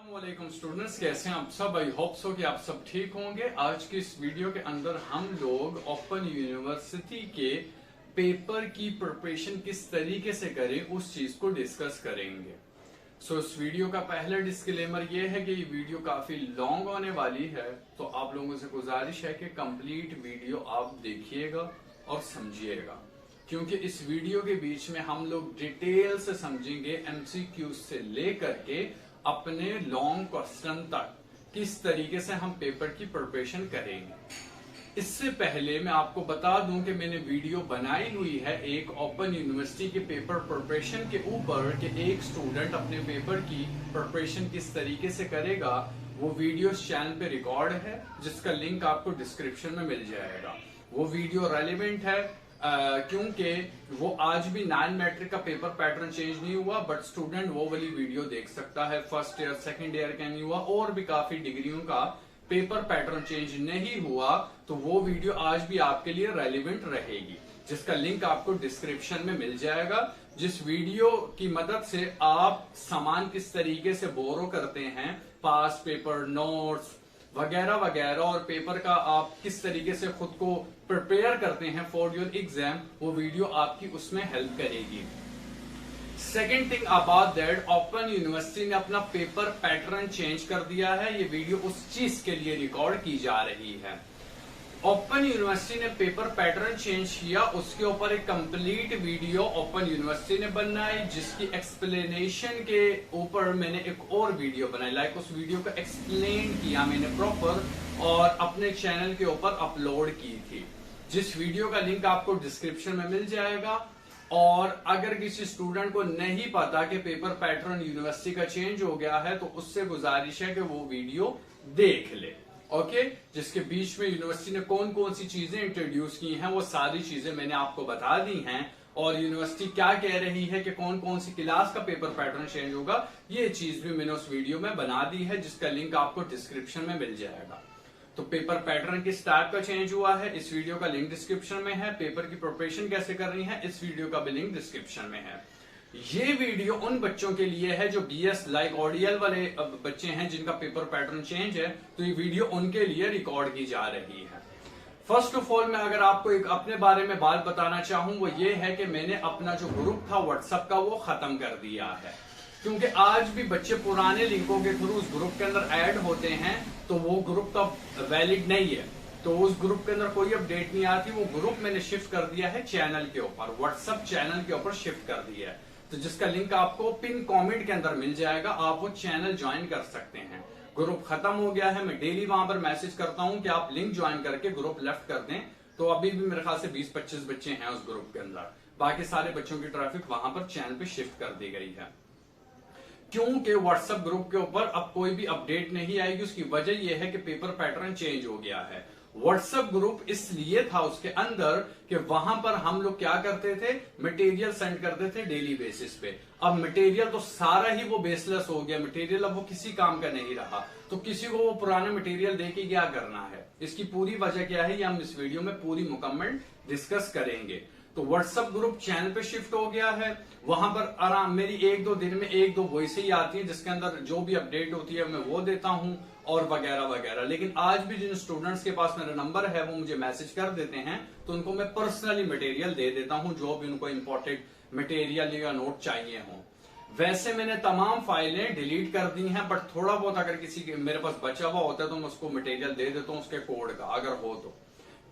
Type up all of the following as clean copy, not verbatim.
वालेकुम स्टूडेंट्स, कैसे हैं आप सब। आई होप सो कि आप सब ठीक होंगे। आज की इस वीडियो के अंदर हम लोग ओपन यूनिवर्सिटी के पेपर की प्रिपरेशन किस तरीके से करें उस चीज को डिस्कस करेंगे। इस वीडियो का पहला डिस्क्लेमर ये है कि ये वीडियो काफी लॉन्ग होने वाली है, तो आप लोगों से गुजारिश है कि कंप्लीट वीडियो आप देखिएगा और समझिएगा, क्योंकि इस वीडियो के बीच में हम लोग डिटेल से समझेंगे एमसीक्यू से लेकर के अपने लॉन्ग क्वेश्चन तक किस तरीके से हम पेपर की प्रिपरेशन करेंगे। इससे पहले मैं आपको बता दूं कि मैंने वीडियो बनाई हुई है एक ओपन यूनिवर्सिटी के पेपर प्रिपरेशन के ऊपर कि एक स्टूडेंट अपने पेपर की प्रिपरेशन किस तरीके से करेगा। वो वीडियो इस चैनल पे रिकॉर्ड है, जिसका लिंक आपको डिस्क्रिप्शन में मिल जाएगा। वो वीडियो रेलिवेंट है क्योंकि वो आज भी 9 मैट्रिक का पेपर पैटर्न चेंज नहीं हुआ, बट स्टूडेंट वो वाली वीडियो देख सकता है। फर्स्ट ईयर सेकंड ईयर का नहीं हुआ और भी काफी डिग्रियों का पेपर पैटर्न चेंज नहीं हुआ, तो वो वीडियो आज भी आपके लिए रेलिवेंट रहेगी, जिसका लिंक आपको डिस्क्रिप्शन में मिल जाएगा। जिस वीडियो की मदद से आप सामान किस तरीके से बोरो करते हैं, पास पेपर, नोट्स वगैरह वगैरह, और पेपर का आप किस तरीके से खुद को प्रिपेयर करते हैं फॉर योर एग्जाम, वो वीडियो आपकी उसमें हेल्प करेगी। Second thing about that, open university ने अपना पेपर पैटर्न चेंज कर दिया है। ये वीडियो उस चीज के लिए रिकॉर्ड की जा रही है। ओपन यूनिवर्सिटी ने पेपर पैटर्न चेंज किया, उसके ऊपर एक कंप्लीट वीडियो ओपन यूनिवर्सिटी ने बनाई, जिसकी एक्सप्लेनेशन के ऊपर मैंने एक और वीडियो बनाई। लाइक उस वीडियो को एक्सप्लेन किया मैंने प्रॉपर और अपने चैनल के ऊपर अपलोड की थी, जिस वीडियो का लिंक आपको डिस्क्रिप्शन में मिल जाएगा। और अगर किसी स्टूडेंट को नहीं पता कि पेपर पैटर्न यूनिवर्सिटी का चेंज हो गया है, तो उससे गुजारिश है कि वो वीडियो देख ले। ओके, जिसके बीच में यूनिवर्सिटी ने कौन कौन सी चीजें इंट्रोड्यूस की हैं, वो सारी चीजें मैंने आपको बता दी हैं। और यूनिवर्सिटी क्या कह रही है कि कौन कौन सी क्लास का पेपर पैटर्न चेंज होगा, ये चीज भी मैंने उस वीडियो में बना दी है, जिसका लिंक आपको डिस्क्रिप्शन में मिल जाएगा। तो पेपर पैटर्न किस टाइप का चेंज हुआ है, इस वीडियो का लिंक डिस्क्रिप्शन में है। पेपर की प्रिपरेशन कैसे करनी है, इस वीडियो का भी लिंक डिस्क्रिप्शन में है। ये वीडियो उन बच्चों के लिए है जो बीएस लाइक ओडीएल वाले बच्चे हैं, जिनका पेपर पैटर्न चेंज है, तो ये वीडियो उनके लिए रिकॉर्ड की जा रही है। फर्स्ट ऑफ ऑल मैं अगर आपको एक अपने बारे में बात बताना चाहूं, वो ये है कि मैंने अपना जो ग्रुप था व्हाट्सएप का, वो खत्म कर दिया है, क्योंकि आज भी बच्चे पुराने लिंकों के थ्रू उस ग्रुप के अंदर ऐड होते हैं, तो वो ग्रुप तो वैलिड नहीं है, तो उस ग्रुप के अंदर कोई अपडेट नहीं आती। वो ग्रुप मैंने शिफ्ट कर दिया है चैनल के ऊपर, व्हाट्सएप चैनल के ऊपर शिफ्ट कर दिया है, तो जिसका लिंक आपको पिन कमेंट के अंदर मिल जाएगा। आप वो चैनल ज्वाइन कर सकते हैं। ग्रुप खत्म हो गया है, मैं डेली वहां पर मैसेज करता हूं कि आप लिंक ज्वाइन करके ग्रुप लेफ्ट कर दें। तो अभी भी मेरे ख्याल से 20-25 बच्चे हैं उस ग्रुप के अंदर, बाकी सारे बच्चों की ट्रैफिक वहां पर चैनल पे शिफ्ट कर दी गई है, क्योंकि व्हाट्सएप ग्रुप के ऊपर अब कोई भी अपडेट नहीं आएगी। उसकी वजह यह है कि पेपर पैटर्न चेंज हो गया है। व्हाट्सएप ग्रुप इसलिए था उसके अंदर कि वहां पर हम लोग क्या करते थे, मटेरियल सेंड करते थे डेली बेसिस पे। अब मटेरियल तो सारा ही वो बेसलेस हो गया, मटेरियल अब वो किसी काम का नहीं रहा, तो किसी को वो पुराना मटेरियल देके क्या करना है। इसकी पूरी वजह क्या है, ये हम इस वीडियो में पूरी मुकम्मल डिस्कस करेंगे। तो व्हाट्सएप ग्रुप चैनल पे शिफ्ट हो गया है। वहां पर आराम मेरी 1-2 दिन में 1-2 वॉइस ही आती है, जिसके अंदर जो भी अपडेट होती है मैं वो देता हूं और वगैरह वगैरह। लेकिन आज भी जिन स्टूडेंट्स के पास मेरा नंबर है, वो मुझे मैसेज कर देते हैं, तो उनको मैं पर्सनली मटेरियल दे देता हूं, जो भी उनको इंपॉर्टेंट मटेरियल या नोट चाहिए हो। वैसे मैंने तमाम फाइलें डिलीट कर दी हैं, बट थोड़ा बहुत अगर किसी के मेरे पास बचा हुआ होता है तो मैं उसको मटेरियल दे देता हूं, उसके कोड का अगर हो तो,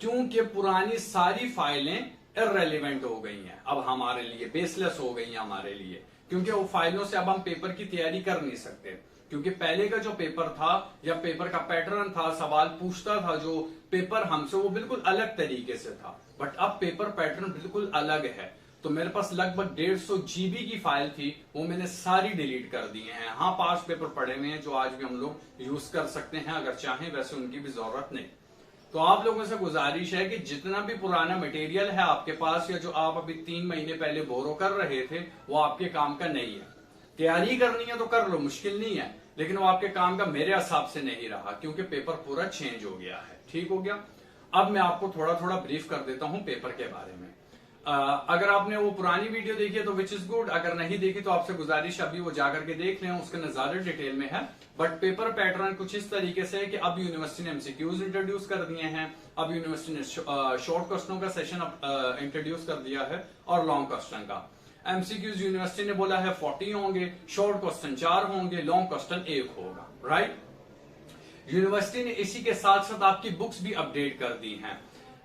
क्योंकि पुरानी सारी फाइलें इररेलेवेंट हो गई हैं, अब हमारे लिए बेसलेस हो गई हैं हमारे लिए, क्योंकि वो फाइलों से अब हम पेपर की तैयारी कर नहीं सकते। क्योंकि पहले का जो पेपर था या पेपर का पैटर्न था, सवाल पूछता था जो पेपर हमसे, वो बिल्कुल अलग तरीके से था, बट अब पेपर पैटर्न बिल्कुल अलग है। तो मेरे पास लगभग 150 जीबी की फाइल थी, वो मैंने सारी डिलीट कर दी है। हाँ, 5 पेपर पड़े हुए हैं जो आज भी हम लोग यूज कर सकते हैं अगर चाहें, वैसे उनकी भी जरूरत नहीं। तो आप लोगों से गुजारिश है कि जितना भी पुराना मटेरियल है आपके पास, या जो आप अभी 3 महीने पहले बोरो कर रहे थे, वो आपके काम का नहीं है। तैयारी करनी है तो कर लो, मुश्किल नहीं है, लेकिन वो आपके काम का मेरे हिसाब से नहीं रहा, क्योंकि पेपर पूरा चेंज हो गया है। ठीक हो गया। अब मैं आपको थोड़ा थोड़ा ब्रीफ कर देता हूं पेपर के बारे में। अगर आपने वो पुरानी वीडियो देखी है तो विच इज गुड, अगर नहीं देखी तो आपसे गुजारिश अभी वो जाकर के देख लें, उसके अंदर ज्यादा डिटेल में है। बट पेपर पैटर्न कुछ इस तरीके से है कि अब यूनिवर्सिटी ने एमसीक्यूज इंट्रोड्यूस कर दिए हैं, अब यूनिवर्सिटी ने शॉर्ट क्वेश्चनों का सेशन इंट्रोड्यूस कर दिया है और लॉन्ग क्वेश्चन का। एमसीक्यूज यूनिवर्सिटी ने बोला है 40 होंगे, शॉर्ट क्वेश्चन 4 होंगे, लॉन्ग क्वेश्चन 1 होगा, राइट। यूनिवर्सिटी ने इसी के साथ साथ आपकी बुक्स भी अपडेट कर दी हैं।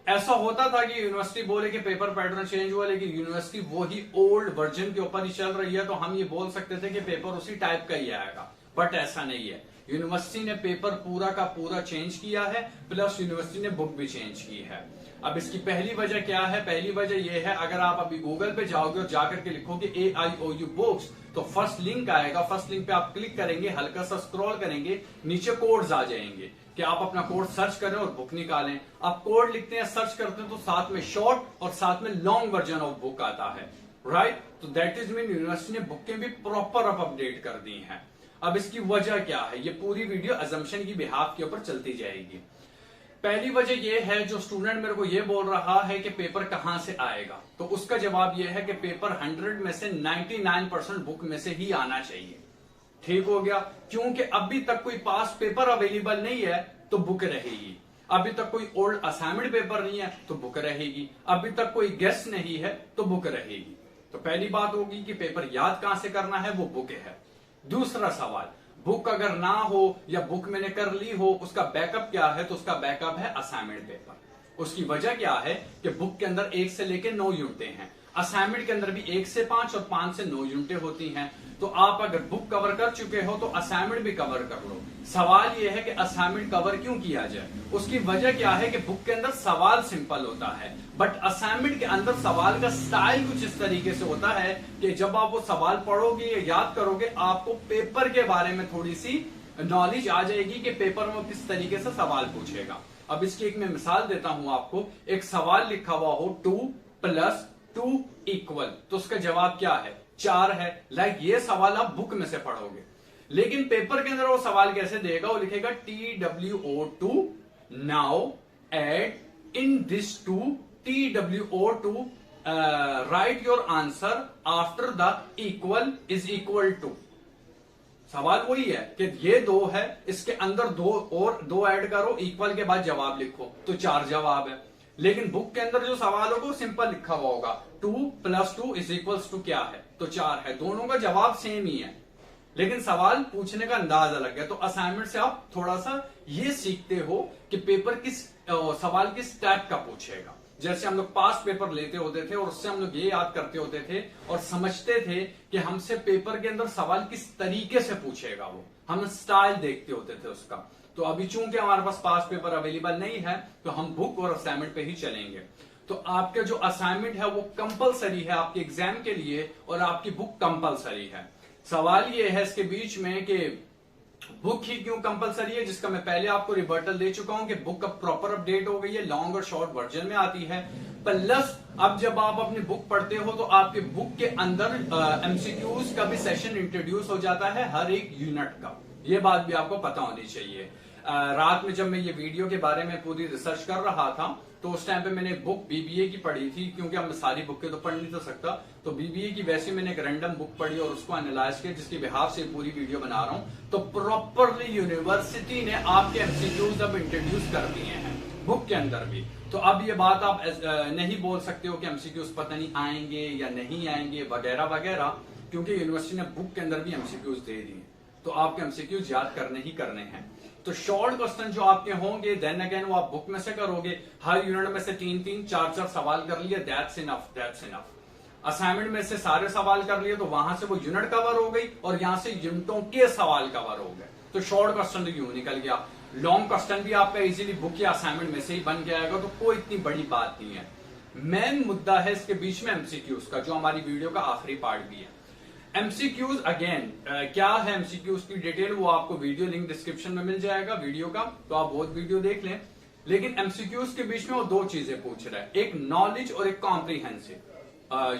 ऐसा होता था कि यूनिवर्सिटी बोले कि पेपर पैटर्न चेंज हुआ, लेकिन यूनिवर्सिटी वही ओल्ड वर्जन के ऊपर ही चल रही है, तो हम ये बोल सकते थे कि पेपर उसी टाइप का ही आएगा, बट ऐसा नहीं है। यूनिवर्सिटी ने पेपर पूरा का पूरा चेंज किया है, प्लस यूनिवर्सिटी ने बुक भी चेंज की है। अब इसकी पहली वजह क्या है? पहली वजह यह है, अगर आप अभी गूगल पे जाओगे और जाकर के लिखोगे AIOU बुक्स, तो फर्स्ट लिंक आएगा, फर्स्ट लिंक पे आप क्लिक करेंगे, हल्का सा स्क्रॉल करेंगे, नीचे कोड्स आ जाएंगे कि आप अपना कोड सर्च करें और बुक निकालें। आप कोड लिखते हैं, सर्च करते हैं, तो साथ में शॉर्ट और साथ में लॉन्ग वर्जन ऑफ बुक आता है, राइट। तो दैट इज मीन यूनिवर्सिटी ने बुकें भी प्रॉपर अपडेट कर दी हैं। अब इसकी वजह क्या है? ये पूरी वीडियो अजम्पशन की बिहाफ के ऊपर चलती जाएगी। पहली वजह यह है, जो स्टूडेंट मेरे को यह बोल रहा है कि पेपर कहां से आएगा, तो उसका जवाब यह है कि पेपर 100 में से 99% बुक में से ही आना चाहिए। ठीक हो गया, क्योंकि अभी तक कोई पास पेपर अवेलेबल नहीं है तो बुक रहेगी, अभी तक कोई ओल्ड असाइनमेंट पेपर नहीं है तो बुक रहेगी, अभी तक कोई गेस्ट नहीं है तो बुक रहेगी। तो पहली बात होगी कि पेपर याद कहां से करना है, वो बुक है। दूसरा सवाल, बुक अगर ना हो या बुक मैंने कर ली हो, उसका बैकअप क्या है? तो उसका बैकअप है असाइनमेंट पेपर। उसकी वजह क्या है कि बुक के अंदर 1 से लेकर 9 यूनिटें हैं, असाइनमेंट के अंदर भी 1 से 5 और 5 से 9 यूनिटें होती हैं। तो आप अगर बुक कवर कर चुके हो तो असाइनमेंट भी कवर कर लो। सवाल यह है कि असाइनमेंट कवर क्यों किया जाए? उसकी वजह क्या है कि बुक के अंदर सवाल सिंपल होता है, बट असाइनमेंट के अंदर सवाल का स्टाइल कुछ इस तरीके से होता है कि जब आप वो सवाल पढ़ोगे या याद करोगे, आपको पेपर के बारे में थोड़ी सी नॉलेज आ जाएगी कि पेपर में किस तरीके से सवाल पूछेगा। अब इसकी एक मैं मिसाल देता हूं आपको। एक सवाल लिखा हुआ हो 2 + 2 = तो उसका जवाब क्या है? 4 है। लाइक ये सवाल आप बुक में से पढ़ोगे, लेकिन पेपर के अंदर वो सवाल कैसे देगा? वो लिखेगा TWO2 now add in this 2 TWO2 write your answer after the equal is equal to. सवाल वही है कि ये 2 है, इसके अंदर 2 और 2 ऐड करो, इक्वल के बाद जवाब लिखो, तो 4 जवाब है। लेकिन बुक के अंदर जो सवाल होगा वो सिंपल लिखा हुआ होगा, 2 + 2 = क्या है? तो 4 है। दोनों का जवाब सेम ही है, लेकिन सवाल पूछने का अंदाज अलग है। तो असाइनमेंट से आप थोड़ा सा ये सीखते हो कि पेपर सवाल किस टाइप का पूछेगा। जैसे हम लोग पास्ट पेपर लेते होते थे और उससे हम लोग ये याद करते होते थे और समझते थे कि हमसे पेपर के अंदर सवाल किस तरीके से पूछेगा, वो हम स्टाइल देखते होते थे उसका। तो अभी चूंकि हमारे पास पास्ट पेपर अवेलेबल नहीं है, तो हम बुक और असाइनमेंट पे ही चलेंगे। तो आपका जो असाइनमेंट है वो कंपलसरी है आपके एग्जाम के लिए, और आपकी बुक कंपलसरी है। सवाल ये है इसके बीच में कि बुक ही क्यों कंपलसरी है, जिसका मैं पहले आपको रिवर्टल दे चुका हूं कि बुक अब प्रॉपर अपडेट हो गई है, लॉन्ग और शॉर्ट वर्जन में आती है। प्लस अब जब आप अपनी बुक पढ़ते हो तो आपके बुक के अंदर एमसीक्यूज का भी सेशन इंट्रोड्यूस हो जाता है हर एक यूनिट का। ये बात भी आपको पता होनी चाहिए। रात में जब मैं ये वीडियो के बारे में पूरी रिसर्च कर रहा था, तो उस टाइम पे मैंने बुक बीबीए की पढ़ी थी, क्योंकि अब मैं सारी बुक के तो पढ़ नहीं तो सकता। तो बीबीए की वैसे मैंने एक रैंडम बुक पढ़ी और उसको एनालाइज किया, जिसके बिहाफ से पूरी वीडियो बना रहा हूं। तो प्रॉपरली यूनिवर्सिटी ने आपके एमसीक्यूज अब इंट्रोड्यूस कर दिए हैं बुक के अंदर भी। तो अब ये बात आप नहीं बोल सकते हो कि एमसीक्यूज पता नहीं आएंगे या नहीं आएंगे वगैरह वगैरह, क्योंकि यूनिवर्सिटी ने बुक के अंदर भी एमसीक्यूज दे दिए। तो आपके एमसीक्यूज याद करने ही करने हैं। तो शॉर्ट क्वेश्चन जो आपके होंगे, देन अगेन वो आप बुक में से करोगे। हर यूनिट में से 3-3, 4-4 सवाल कर लिए, that's enough, that's enough. Assignment में से सारे सवाल कर लिए, तो वहां से वो यूनिट कवर हो गई और यहां से यूनिटों के सवाल कवर हो गए। तो शॉर्ट क्वेश्चन तो यूं निकल गया। लॉन्ग क्वेश्चन भी आपका इजीली बुक या असाइनमेंट में से ही बन के आएगा, तो कोई इतनी बड़ी बात नहीं है। मेन मुद्दा है इसके बीच में एमसीक्यूज का, जो हमारी वीडियो का आखिरी पार्ट भी है। एमसीक्यूज अगेन क्या है? एमसीक्यूज की डिटेल वो आपको वीडियो लिंक डिस्क्रिप्शन में मिल जाएगा वीडियो का, तो आप बहुत वीडियो देख लें। लेकिन एमसीक्यूज के बीच में वो 2 चीजें पूछ रहा है, एक नॉलेज और एक कॉम्प्रीहेंसिव।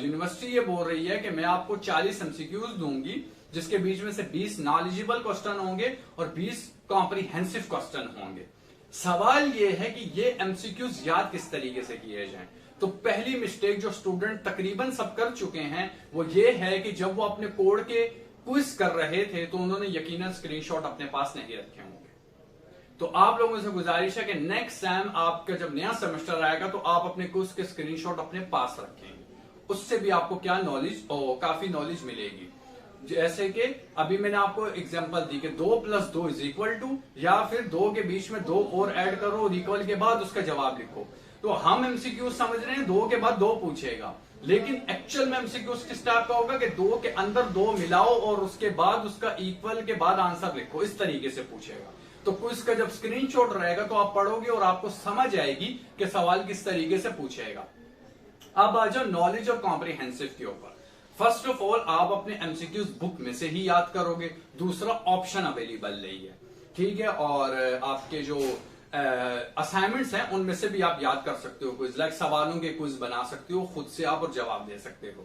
यूनिवर्सिटी ये बोल रही है कि मैं आपको 40 एमसीक्यूज दूंगी, जिसके बीच में से 20 नॉलेजेबल क्वेश्चन होंगे और 20 कॉम्प्रीहेंसिव क्वेश्चन होंगे। सवाल ये है कि ये एमसीक्यूज याद किस तरीके से किए जाएं। तो पहली मिस्टेक जो स्टूडेंट तकरीबन सब कर चुके हैं वो ये है कि जब वो अपने कोड के क्विज कर रहे थे तो उन्होंने यकीनन स्क्रीनशॉट अपने पास नहीं रखे होंगे। तो आप लोगों से गुजारिश है कि नेक्स्ट टाइम आपका जब नया सेमेस्टर आएगा तो आप अपने क्विज के स्क्रीनशॉट अपने पास रखेंगे, उससे भी आपको क्या नॉलेज काफी नॉलेज मिलेगी। जैसे कि अभी मैंने आपको एग्जांपल दी कि 2 + 2 = या फिर 2 के बीच में 2 और ऐड करो और इक्वल के बाद उसका जवाब लिखो। तो हम एमसीक्यू समझ रहे हैं 2 के बाद 2 पूछेगा, लेकिन एक्चुअल में एमसीक्यू किस टाइप का होगा कि 2 के अंदर 2 मिलाओ और उसके बाद उसका इक्वल के बाद आंसर लिखो, इस तरीके से पूछेगा। तो क्विज का जब स्क्रीनशॉट रहेगा तो आप पढ़ोगे और आपको समझ आएगी कि सवाल किस तरीके से पूछेगा। अब आ जाओ नॉलेज और कॉम्प्रिहेंसिव के ऊपर। फर्स्ट ऑफ ऑल आप अपने एमसीक्यूज बुक में से ही याद करोगे, दूसरा ऑप्शन अवेलेबल नहीं है, ठीक है। और आपके जो असाइनमेंट्स हैं उनमें से भी आप याद कर सकते हो क्विज, लाइक सवालों के क्विज बना सकते हो खुद से आप और जवाब दे सकते हो।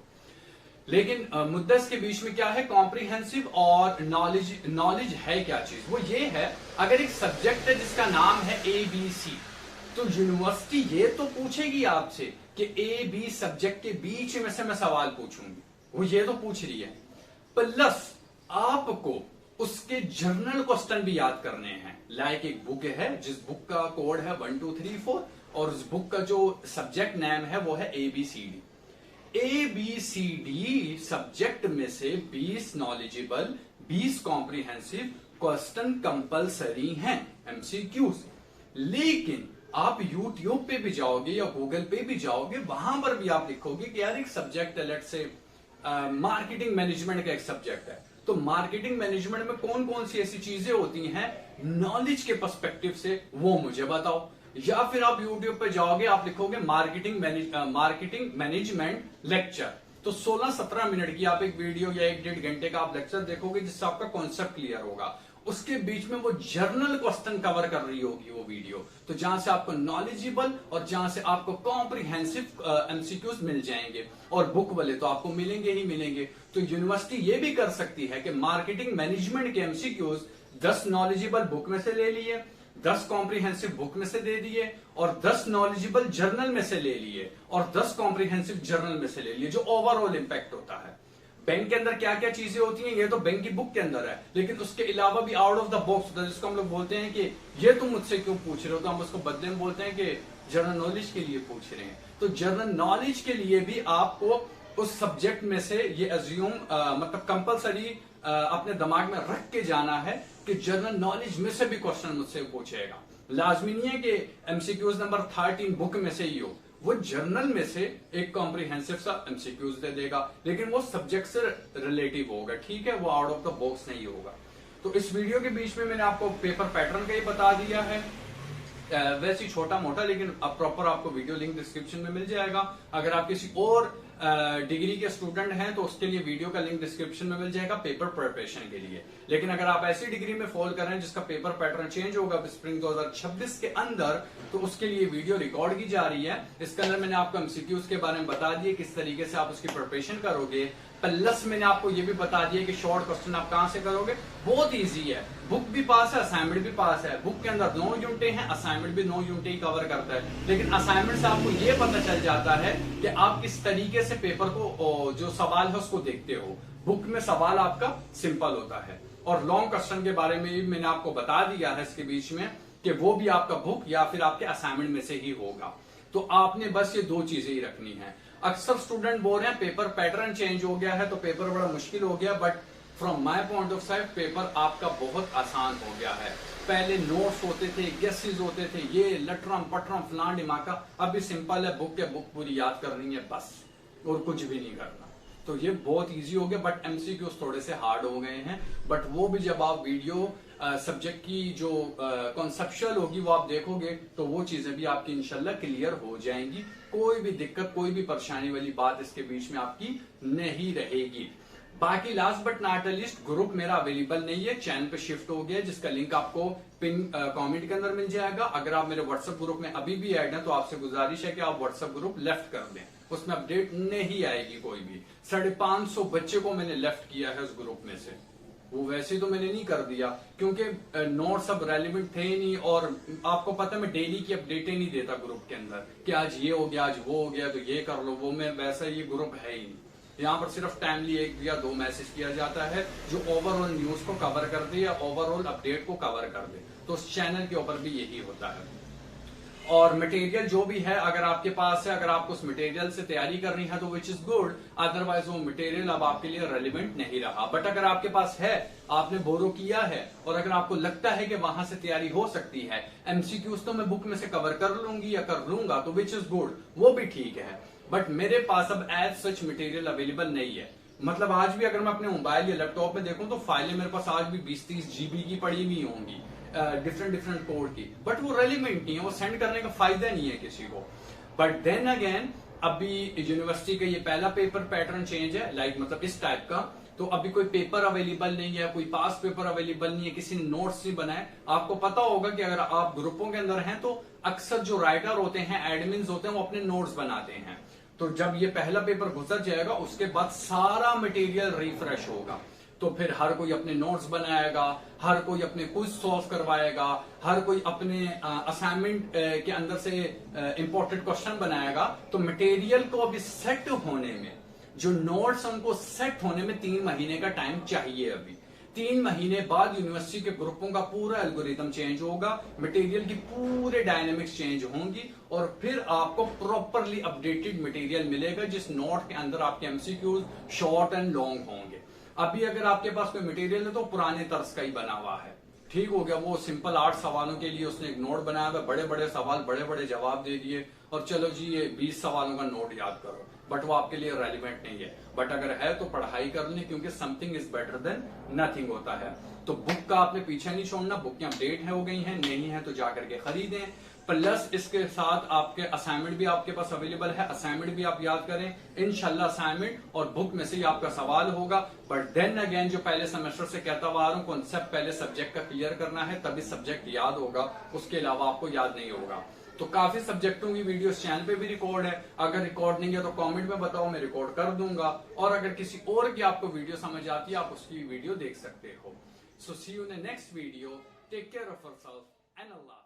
लेकिन मुद्दा इसके बीच में क्या है, कॉम्प्रिहेंसिव और नॉलेज है क्या चीज, वो ये है अगर एक सब्जेक्ट है जिसका नाम है ABC, तो यूनिवर्सिटी ये तो पूछेगी आपसे कि AB सब्जेक्ट के बीच में से मैं सवाल पूछूंगी, वो ये तो पूछ रही है, प्लस आपको उसके जर्नल क्वेश्चन भी याद करने हैं। लाइक एक बुक है जिस बुक का कोड है 1 2 3 4 और उस बुक का जो सब्जेक्ट नेम है वो है ABCD। ABCD सब्जेक्ट में से 20 नॉलेजेबल 20 कॉम्प्रिहेंसिव क्वेश्चन कंपलसरी हैं एमसीक्यूज। लेकिन आप यूट्यूब पे भी जाओगे या गूगल पे भी जाओगे, वहां पर भी आप लिखोगे कि यार एक सब्जेक्ट है, लेट्स से मार्केटिंग मैनेजमेंट का एक सब्जेक्ट है, तो मार्केटिंग मैनेजमेंट में कौन कौन सी ऐसी चीजें होती हैं नॉलेज के पर्सपेक्टिव से, वो मुझे बताओ। या फिर आप यूट्यूब पे जाओगे, आप लिखोगे मार्केटिंग मैनेजमेंट लेक्चर, तो 16-17 मिनट की आप एक वीडियो या 1-1.5 घंटे का आप लेक्चर देखोगे जिससे आपका कॉन्सेप्ट क्लियर होगा। उसके बीच में वो जर्नल क्वेश्चन कवर कर रही होगी वो वीडियो, तो जहां से आपको नॉलेजेबल और जहां से आपको कॉम्प्रिहेंसिव एमसीक्यूज मिल जाएंगे, और बुक वाले तो आपको मिलेंगे ही मिलेंगे। तो यूनिवर्सिटी ये भी कर सकती है कि मार्केटिंग मैनेजमेंट के एमसीक्यूज 10 नॉलेजेबल बुक में से ले लिए, 10 कॉम्प्रिहेंसिव बुक में से दे दिए, और 10 नॉलेजेबल जर्नल में से ले लिए, और 10 कॉम्प्रिहेंसिव जर्नल में से ले लिए, जो ओवरऑल इंपैक्ट होता है। बैंक के अंदर क्या क्या चीजें होती हैं ये तो बैंक की बुक के अंदर है, लेकिन उसके अलावा भी आउट ऑफ द बॉक्स होता है, जिसको हम लोग बोलते हैं कि ये तुम मुझसे क्यों पूछ रहे हो, तो हम उसको बदले में बोलते हैं कि जनरल नॉलेज के लिए पूछ रहे हैं। तो जनरल नॉलेज के लिए भी आपको उस सब्जेक्ट में से ये अज्यूम मतलब कंपलसरी अपने दिमाग में रख के जाना है कि जनरल नॉलेज में से भी क्वेश्चन मुझसे पूछेगा। लाजमी नहीं है कि एमसीक्यूज नंबर 13 बुक में से ही हो, वो जर्नल में से एक कॉम्प्रिहेंसिव सा एमसीक्यूज दे देगा, लेकिन वो सब्जेक्ट से रिलेटिव होगा, ठीक है, वो आउट ऑफ द बॉक्स नहीं होगा। तो इस वीडियो के बीच में मैंने आपको पेपर पैटर्न का ही बता दिया है, वैसे ही छोटा मोटा, लेकिन अब प्रॉपर आपको वीडियो लिंक डिस्क्रिप्शन में मिल जाएगा। अगर आप किसी और डिग्री के स्टूडेंट हैं तो उसके लिए वीडियो का लिंक डिस्क्रिप्शन में मिल जाएगा पेपर प्रिपरेशन के लिए। लेकिन अगर आप ऐसी डिग्री में फॉलो कर रहे हैं जिसका पेपर पैटर्न चेंज होगा स्प्रिंग 2026 के अंदर, तो उसके लिए वीडियो रिकॉर्ड की जा रही है। इसके अंदर मैंने आपको एमसीक्यूज के बारे में बता दिया किस तरीके से आप उसकी प्रिपरेशन करोगे, प्लस मैंने आपको ये भी बता दिया कि शॉर्ट क्वेश्चन आप कहां से करोगे। बहुत इजी है, बुक भी पास है, असाइनमेंट भी पास है। बुक के अंदर 9 यूनिटें हैं, असाइनमेंट भी 9 यूनिटें ही कवर करता है, लेकिन असाइनमेंट से आपको ये पता चल जाता है कि आप किस तरीके से पेपर को जो सवाल है उसको देखते हो। बुक में सवाल आपका सिंपल होता है, और लॉन्ग क्वेश्चन के बारे में भी मैंने आपको बता दिया है इसके बीच में कि वो भी आपका बुक या फिर आपके असाइनमेंट में से ही होगा। तो आपने बस ये 2 चीजें ही रखनी है। अक्सर स्टूडेंट बोल रहे हैं पेपर पैटर्न चेंज हो गया है तो पेपर बड़ा मुश्किल हो गया, but from my point of side paper आपका बहुत आसान हो गया है। पहले नोट्स होते थे, गेसेस होते थे, ये लटरम पटरम फलान डिमाका, अभी सिंपल है, बुक पूरी याद करनी है बस, और कुछ भी नहीं करना। तो ये बहुत इजी हो गया, बट एमसीक्यूज थोड़े से हार्ड हो गए हैं, बट वो भी जब आप वीडियो सब्जेक्ट की जो कॉन्सेप्चुअल होगी वो आप देखोगे तो वो चीजें भी आपकी इंशाल्लाह क्लियर हो जाएंगी। कोई भी दिक्कत, कोई भी परेशानी वाली बात इसके बीच में आपकी नहीं रहेगी। बाकी last but not list, group मेरा अवेलेबल नहीं है, चैनल पे शिफ्ट हो गया, जिसका लिंक आपको पिन कमेंट के अंदर मिल जाएगा। अगर आप मेरे व्हाट्सएप ग्रुप में अभी भी ऐड हैं तो आपसे गुजारिश है कि आप व्हाट्सएप ग्रुप लेफ्ट कर दें, उसमें अपडेट नहीं आएगी कोई भी। 550 बच्चे को मैंने लेफ्ट किया है उस ग्रुप में से, वो वैसे तो मैंने नहीं कर दिया क्योंकि नोट्स अब रेलिवेंट थे नहीं, और आपको पता है मैं डेली की अपडेटें नहीं देता ग्रुप के अंदर कि आज ये हो गया, आज वो हो गया, तो ये कर लो वो, मैं वैसा ये ग्रुप है ही नहीं। यहाँ पर सिर्फ टाइमली 1 या 2 मैसेज किया जाता है जो ओवरऑल न्यूज को कवर कर दे या ओवरऑल अपडेट को कवर कर दे। तो उस चैनल के ऊपर भी यही होता है। और मटेरियल जो भी है अगर आपके पास है, अगर आपको उस मटेरियल से तैयारी करनी है तो विच इज गुड, अदरवाइज वो मटेरियल अब आपके लिए रेलिवेंट नहीं रहा। बट अगर आपके पास है, आपने बोरो किया है, और अगर आपको लगता है कि वहां से तैयारी हो सकती है, एमसीक्यूज तो मैं बुक में से कवर कर लूंगी या कर लूंगा, तो विच इज गुड, वो भी ठीक है। बट मेरे पास अब एज सच मटेरियल अवेलेबल नहीं है। मतलब आज भी अगर मैं अपने मोबाइल या लैपटॉप में देखूं तो फाइलें मेरे पास आज भी 20-30 जीबी की पड़ी हुई होंगी, डिफरेंट कोड की, बट वो रेलिवेंट नहीं है, वो सेंड करने का फायदा नहीं है किसी को। बट देन अगेन अभी यूनिवर्सिटी का ये पहला पेपर पैटर्न चेंज है, लाइक मतलब इस टाइप का, तो अभी कोई पेपर अवेलेबल नहीं है, कोई पास पेपर अवेलेबल नहीं है, किसी ने नोट्स नहीं बनाए। आपको पता होगा कि अगर आप ग्रुपों के अंदर हैं तो अक्सर जो राइटर होते हैं, एडमिन्स होते हैं, वो अपने नोट्स बनाते हैं। तो जब ये पहला पेपर गुजर जाएगा उसके बाद सारा मटेरियल रिफ्रेश होगा, तो फिर हर कोई अपने नोट्स बनाएगा, हर कोई अपने क्विज सॉल्व करवाएगा, हर कोई अपने असाइनमेंट के अंदर से इंपॉर्टेंट क्वेश्चन बनाएगा। तो मटेरियल को अभी सेट होने में, जो नोट्स उनको सेट होने में 3 महीने का टाइम चाहिए। अभी 3 महीने बाद यूनिवर्सिटी के ग्रुपों का पूरा एल्गोरिथम चेंज होगा, मटेरियल की पूरे डायनेमिक्स चेंज होंगी, और फिर आपको प्रॉपरली अपडेटेड मटेरियल मिलेगा जिस नोट के अंदर आपके एमसीक्यूज शॉर्ट एंड लॉन्ग होंगे। अभी अगर आपके पास कोई मटेरियल है तो पुराने तर्ज का ही बना हुआ है, ठीक हो गया, वो सिंपल 8 सवालों के लिए उसने एक नोट बनाया हुआ, बड़े बड़े सवाल, बड़े बड़े जवाब दे दिए, और चलो जी ये 20 सवालों का नोट याद करो, बट वो आपके लिए रेलिवेंट नहीं है। बट अगर है तो पढ़ाई कर लें, क्योंकि something is better than nothing होता है। तो बुक का आपने पीछे नहीं छोड़ना, बुक की अपडेट हो गई हैं, नहीं है तो जाकर के खरीदें। प्लस इसके साथ आपके असाइनमेंट भी आपके पास अवेलेबल है, असाइनमेंट भी आप याद करें, इंशाल्लाह असाइनमेंट और बुक में से ही आपका सवाल होगा। बट देन अगेन जो पहले सेमेस्टर से कहता हुआ आ रहा हूं, कॉन्सेप्ट पहले सब्जेक्ट का क्लियर करना है, तभी सब्जेक्ट याद होगा, उसके अलावा आपको याद नहीं होगा। तो काफी सब्जेक्टों की वीडियो चैनल पे भी रिकॉर्ड है, अगर रिकॉर्ड नहीं है तो कमेंट में बताओ, मैं रिकॉर्ड कर दूंगा। और अगर किसी और की आपको वीडियो समझ आती है, आप उसकी वीडियो देख सकते हो। So see you in the next video, take care of yourself and Allah.